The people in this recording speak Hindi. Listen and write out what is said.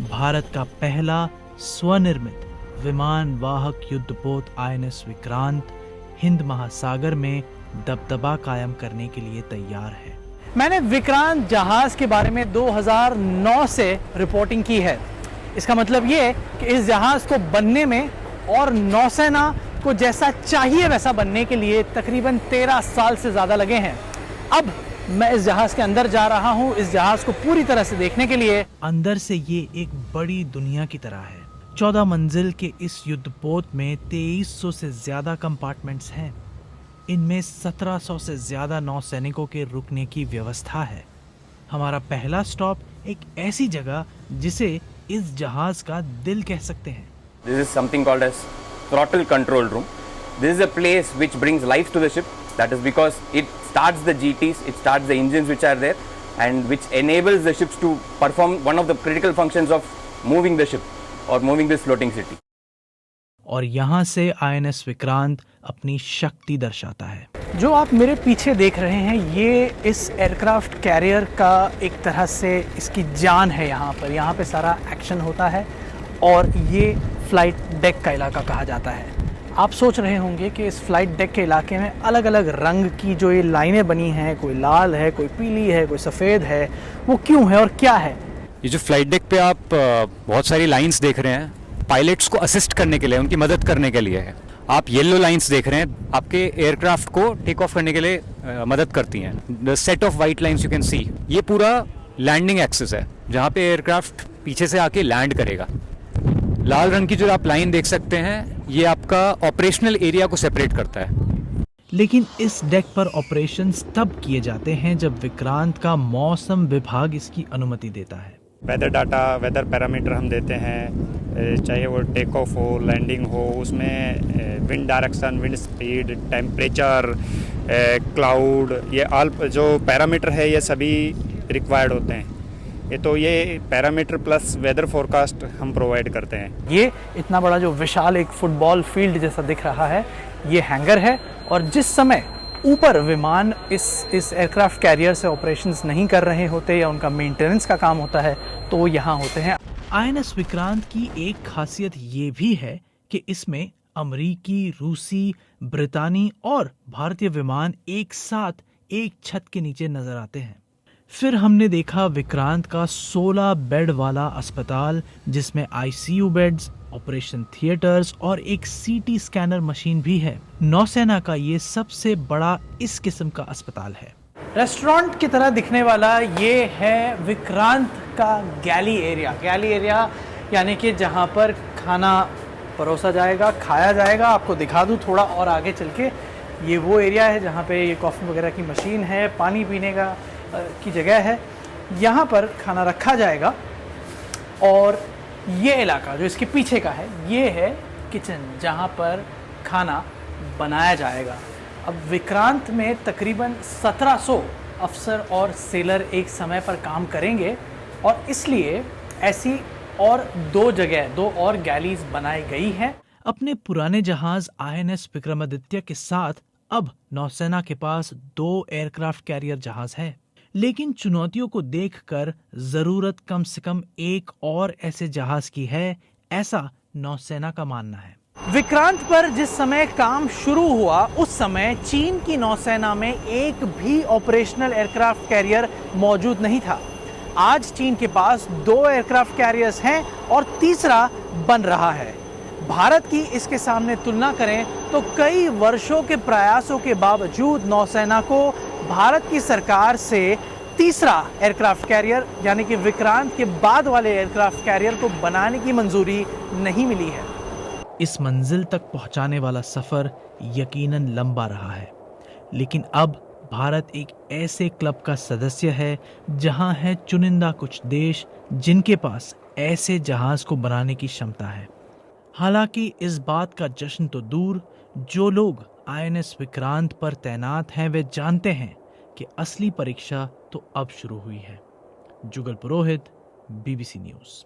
भारत का पहला स्वनिर्मित विमान वाहक युद्धपोत आईएनएस विक्रांत हिंद महासागर में दबदबा कायम करने के लिए तैयार है। मैंने विक्रांत जहाज के बारे में 2009 से रिपोर्टिंग की है। इसका मतलब ये कि इस जहाज को बनने में और नौसेना को जैसा चाहिए वैसा बनने के लिए तकरीबन 13 साल से ज़्यादा लगे हैं। अब मैं इस जहाज के अंदर जा रहा हूँ, इस जहाज को पूरी तरह से देखने के लिए। अंदर से ये एक बड़ी दुनिया की तरह है। 14 मंजिल के इस युद्धपोत में 2300 से ज्यादा कंपार्टमेंट्स हैं। इनमें 1700 से ज्यादा नौसैनिकों के रुकने की व्यवस्था है। हमारा पहला स्टॉप एक ऐसी जगह जिसे इस जहाज का दिल कह सकते हैं। This is something called as throttle control room. This is a place which brings life to the ship. That is because it starts the GTs, it starts the engines which are there, and which enables the ships to perform one of the critical functions of moving the ship or moving this floating city. और यहाँ से आईएनएस विक्रांत अपनी शक्ति दर्शाता है। जो आप मेरे पीछे देख रहे हैं ये इस एयरक्राफ्ट कैरियर का एक तरह से इसकी जान है। यहाँ पे सारा एक्शन होता है और ये फ्लाइट डेक का इलाका कहा जाता है। आप सोच रहे होंगे कि इस फ्लाइट डेक के इलाके में अलग अलग रंग की जो ये लाइनें बनी हैं, कोई लाल है, कोई पीली है, कोई सफ़ेद है, वो क्यों है और क्या है? ये जो फ्लाइट डेक पे आप बहुत सारी लाइंस देख रहे हैं, पायलट्स को असिस्ट करने के लिए, उनकी मदद करने के लिए है। आप येलो लाइंस देख रहे हैं, आपके एयरक्राफ्ट को टेक ऑफ करने के लिए मदद करती हैं। The set of white lines you can see, ये पूरा लैंडिंग एक्सिस है जहाँ पे एयरक्राफ्ट पीछे से आके लैंड करेगा। लाल रंग की जो आप लाइन देख सकते हैं, ये आपका ऑपरेशनल एरिया को सेपरेट करता है। लेकिन इस डेक पर ऑपरेशंस तब किए जाते हैं जब विक्रांत का मौसम विभाग इसकी अनुमति देता है। वेदर डाटा, वेदर पैरामीटर हम देते हैं, चाहे वो टेक ऑफ हो, लैंडिंग हो, उसमें wind direction, wind speed, temperature, cloud, ये ऑल जो पैरामीटर है ये सभी रिक्वायर्ड होते हैं। ये पैरामीटर प्लस वेदर फोरकास्ट हम प्रोवाइड करते हैं। ये इतना बड़ा जो विशाल एक फुटबॉल फील्ड जैसा दिख रहा है, ये हैंगर है और जिस समय ऊपर विमान इस एयरक्राफ्ट कैरियर से ऑपरेशंस नहीं कर रहे होते या उनका मेंटेनेंस का काम होता है तो वो यहाँ होते हैं। आईएनएस विक्रांत की एक खासियत ये भी है कि इसमें अमरीकी, रूसी, ब्रितानी और भारतीय विमान एक साथ एक छत के नीचे नजर आते हैं। फिर हमने देखा विक्रांत का 16 बेड वाला अस्पताल जिसमें आईसीयू बेड्स, ऑपरेशन थिएटर्स और एक सीटी स्कैनर मशीन भी है। नौसेना का ये सबसे बड़ा इस किस्म का अस्पताल है। रेस्टोरेंट की तरह दिखने वाला ये है विक्रांत का गैली एरिया यानी कि जहाँ पर खाना परोसा जाएगा, खाया जाएगा। आपको दिखा दूँ थोड़ा और आगे चल के, ये वो एरिया है जहाँ पे ये कॉफ़ी वगैरह की मशीन है, पानी पीने का की जगह है। यहाँ पर खाना रखा जाएगा और ये इलाका जो इसके पीछे का है ये है किचन जहाँ पर खाना बनाया जाएगा। अब विक्रांत में तकरीबन 1700 अफसर और सेलर एक समय पर काम करेंगे और इसलिए ऐसी और दो और गैलीज बनाई गई हैं। अपने पुराने जहाज आईएनएस विक्रमादित्य के साथ अब नौसेना के पास 2 एयरक्राफ्ट कैरियर जहाज है। लेकिन चुनौतियों को देखकर जरूरत कम से कम एक और ऐसे जहाज की है, ऐसा नौसेना का मानना है। विक्रांत पर जिस समय काम शुरू हुआ उस समय चीन की नौसेना में एक भी ऑपरेशनल एयरक्राफ्ट कैरियर मौजूद नहीं था। आज चीन के पास 2 एयरक्राफ्ट कैरियर्स हैं और तीसरा बन रहा है। भारत की इसके सामने तुलना करें तो कई वर्षों के प्रयासों के बावजूद नौसेना को भारत की सरकार से तीसरा एयरक्राफ्ट कैरियर यानी कि विक्रांत के बाद वाले एयरक्राफ्ट कैरियर को बनाने की मंजूरी नहीं मिली है। इस मंजिल तक पहुंचाने वाला सफर यकीनन लंबा रहा है, लेकिन अब भारत एक ऐसे क्लब का सदस्य है जहां है चुनिंदा कुछ देश जिनके पास ऐसे जहाज को बनाने की क्षमता है। हालांकि इस बात का जश्न तो दूर, जो लोग आईएनएस विक्रांत पर तैनात हैं वे जानते हैं कि असली परीक्षा तो अब शुरू हुई है। जुगल पुरोहित, बीबीसी न्यूज़।